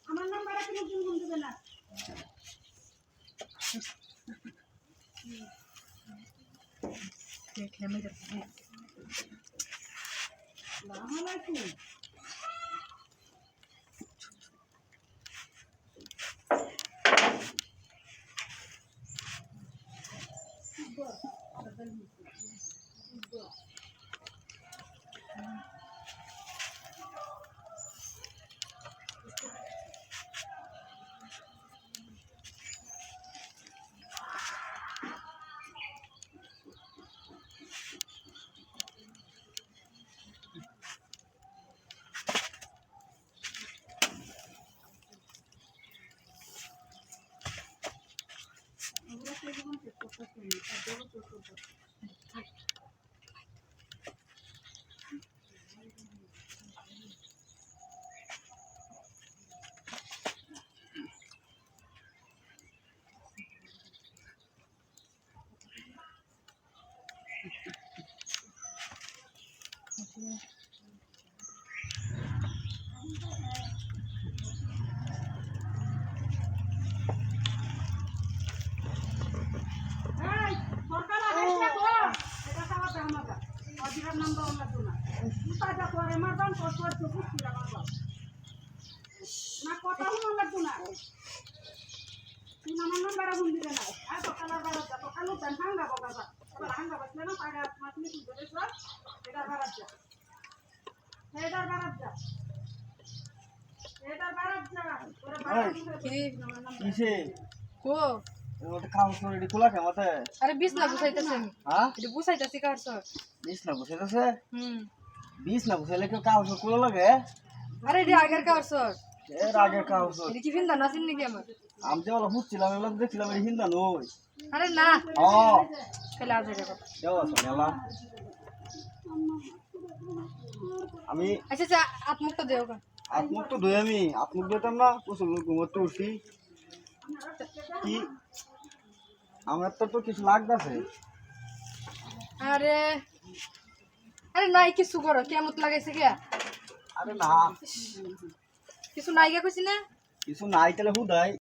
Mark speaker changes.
Speaker 1: আমার নাম্বার আছে নতুন ফোন দেবে না দেখলাম এটা আসসালামু
Speaker 2: কিসে কো ওটা কাম করে এডি খোলা কেমতে
Speaker 1: আরে বিছনা গুছাইতেছি আমি
Speaker 2: হ্যাঁ
Speaker 1: এডি গুছাইতেছি কার স্যার
Speaker 2: বিছনা গুছাইতেছে
Speaker 1: হুম
Speaker 2: বিছনা গুছাইলে কেউ কাম খোলা লাগে
Speaker 1: আরে এডি আগের কার স্যার
Speaker 2: এর আগে কাম
Speaker 1: এডি কি ফিন্দা নাছিন নাকি আমার
Speaker 2: আমি যে ওলা বুঝছিলাম এগুলো দেখছিলাম এডি হিন্দা নই
Speaker 1: আরে না
Speaker 2: ও
Speaker 1: খেলা আছে রে
Speaker 2: দেও আছে মেলা আমি
Speaker 1: আচ্ছা আচ্ছা আত্মুক্ত দেও কা
Speaker 2: আত্মুখ তো ধুই আমি আত্মুখ দিতাম না কুসুম ঘুমোতে উঠছি কি আমার তো কিছু লাগতেছে
Speaker 1: আরে আরে নাই কিছু করো কেমত লাগাইছে কে
Speaker 2: আরে না
Speaker 1: কিছু নাই কে কইছি না
Speaker 2: কিছু নাই তাহলে হুদাই